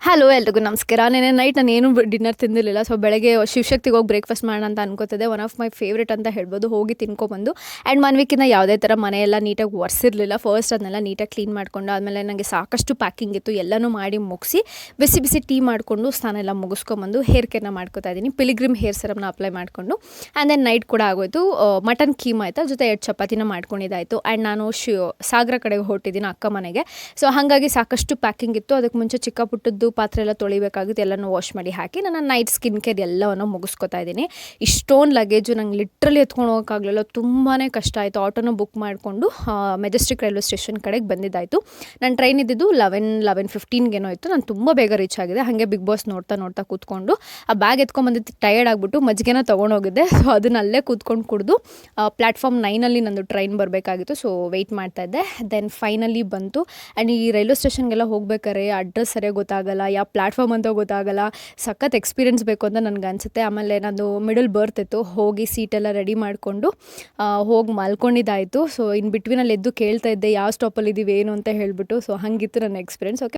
Hello ಎಲ್ರಿಗೂ ನಮಸ್ಕಾರ. ನೆನ್ನೆ ನೈಟ್ ನಾನು ಏನು ಡಿನ್ನರ್ ತಿಂದಿರಲಿಲ್ಲ. ಸೊ ಬೆಳಗ್ಗೆ ಶಿವಶಕ್ತಿಗೆ ಹೋಗಿ ಬ್ರೇಕ್ಫಾಸ್ಟ್ ಮಾಡೋಣ ಅಂತ ಅನ್ಕೋತಿದ್ದೆ. ಒನ್ ಆಫ್ ಮೈ ಫೇವ್ರೇಟ್ ಅಂತ ಹೇಳ್ಬೋದು. ಹೋಗಿ ತಿನ್ಕೊಬಂದು ಆ್ಯಂಡ್ 1 ವೀಕಿಂದ ಯಾವುದೇ ಥರ ಮನೆಯೆಲ್ಲ ನೀಟಾಗಿ ಒರೆಸಿರಲಿಲ್ಲ. ಫಸ್ಟ್ ಅದನ್ನೆಲ್ಲ ನೀಟಾಗಿ ಕ್ಲೀನ್ ಮಾಡ್ಕೊಂಡು ಆದಮೇಲೆ ನನಗೆ ಸಾಕಷ್ಟು ಪ್ಯಾಕಿಂಗ್ ಇತ್ತು. ಎಲ್ಲನೂ ಮಾಡಿ ಮುಗಿಸಿ ಬಿಸಿ ಬಿಸಿ ಟೀ ಮಾಡಿಕೊಂಡು ಸ್ನಾನ ಎಲ್ಲ ಮುಗಿಸ್ಕೊಂಬಂದು ಹೇರ್ ಕೇರ್ನ ಮಾಡ್ಕೋತಾ ಇದ್ದೀನಿ. ಪಿಲಿಗ್ರಿಮ್ ಹೇರ್ ಸರಮ್ನ ಅಪ್ಲೈ ಮಾಡಿಕೊಂಡು ಆ್ಯಂಡ್ ದೆನ್ ನೈಟ್ ಕೂಡ ಆಗೋಯ್ತು. ಮಟನ್ ಕೀಮ್ ಆಯಿತು, ಜೊತೆ 2 ಚಪಾತಿನ ಮಾಡ್ಕೊಂಡಿದ್ದಾಯಿತು. ಆ್ಯಂಡ್ ನಾನು ಸಾಗರ ಕಡೆಗೆ ಹೊರಟಿದ್ದೀನಿ ಅಕ್ಕ ಮನೆಗೆ. ಸೊ ಹಾಗಾಗಿ ಸಾಕಷ್ಟು ಪ್ಯಾಕಿಂಗ್ ಇತ್ತು. ಅದಕ್ಕೆ ಮುಂಚೆ ಚಿಕ್ಕ ಪುಟ್ಟದ್ದು ಪಾತ್ರೆ ಎಲ್ಲ ತೊಳಿಬೇಕಾಗಿತ್ತು. ಎಲ್ಲನೂ ವಾಶ್ ಮಾಡಿ ಹಾಕಿ ನನ್ನ ನೈಟ್ ಸ್ಕಿನ್ ಕೇರ್ ಎಲ್ಲವನ್ನು ಮುಗಿಸ್ಕೊತಾ ಇದ್ದೀನಿ. ಇಷ್ಟೊಂದು ಲಗೇಜು ನಂಗೆ ಲಿಟ್ರಲಿ ಎತ್ಕೊಂಡು ಹೋಗೋಕ್ಕಾಗಲಿಲ್ಲ. ತುಂಬಾ ಕಷ್ಟ ಆಯಿತು. ಆಟೋನ ಬುಕ್ ಮಾಡಿಕೊಂಡು ಮೆಜೆಸ್ಟಿಕ್ ರೈಲ್ವೆ ಸ್ಟೇಷನ್ ಕಡೆಗೆ ಬಂದಿದ್ದಾಯಿತು. ನನ್ನ ಟ್ರೈನ್ ಇದ್ದಿದ್ದು 11:15 ಇತ್ತು. ನಾನು ತುಂಬ ಬೇಗ ರೀಚ್ ಆಗಿದೆ. ಹಾಗೆ ಬಿಗ್ ಬಾಸ್ ನೋಡ್ತಾ ಕೂತ್ಕೊಂಡು ಆ ಬ್ಯಾಗ್ ಎತ್ಕೊಂಡ್ಬಂದಿದ್ದು ಟಯರ್ಡ್ ಆಗಿಬಿಟ್ಟು ಮಜ್ಜಿಗೆನ ತೊಗೊಂಡೋಗಿದ್ದೆ. ಸೊ ಅದನ್ನ ಅಲ್ಲೇ ಕೂತ್ಕೊಂಡು ಕುಡಿದು ಪ್ಲ್ಯಾಟ್ಫಾರ್ಮ್ 9 ನಂದು ಟ್ರೈನ್ ಬರಬೇಕಾಗಿತ್ತು. ಸೊ ವೆಯ್ಟ್ ಮಾಡ್ತಾಯಿದ್ದೆ. ದೆನ್ ಫೈನಲಿ ಬಂತು. ಆ್ಯಂಡ್ ಈ ರೈಲ್ವೆ ಸ್ಟೇಷನ್ಗೆಲ್ಲ ಹೋಗ್ಬೇಕಾರೆ ಅಡ್ರೆಸ್ ಸರಿಯಾಗಿ ಗೊತ್ತಾಗಲ್ಲ, ಯಾವ ಪ್ಲ್ಯಾಟ್ಫಾರ್ಮ್ ಅಂತ ಗೊತ್ತಾಗಲ್ಲ. ಸಖತ್ ಎಕ್ಸ್ಪೀರಿಯನ್ಸ್ ಬೇಕು ಅಂತ ನನಗೆ ಅನಿಸುತ್ತೆ. ಆಮೇಲೆ ನಂದು ಮಿಡಲ್ ಬರ್ತ್ ಇತ್ತು. ಹೋಗಿ ಸೀಟೆಲ್ಲ ರೆಡಿ ಮಾಡಿಕೊಂಡು ಹೋಗಿ ಮಲ್ಕೊಂಡಿದ್ದಾಯಿತು. ಸೊ ಇನ್ ಬಿಟ್ವೀನಲ್ಲಿ ಎದ್ದು ಕೇಳ್ತಾ ಇದ್ದೆ ಯಾವ ಸ್ಟಾಪಲ್ಲಿ ಇದ್ದೀವಿ ಏನು ಅಂತ ಹೇಳಿಬಿಟ್ಟು. ಸೊ ಹಾಗಿತ್ತು ನನ್ನ ಎಕ್ಸ್ಪೀರಿಯನ್ಸ್. ಓಕೆ.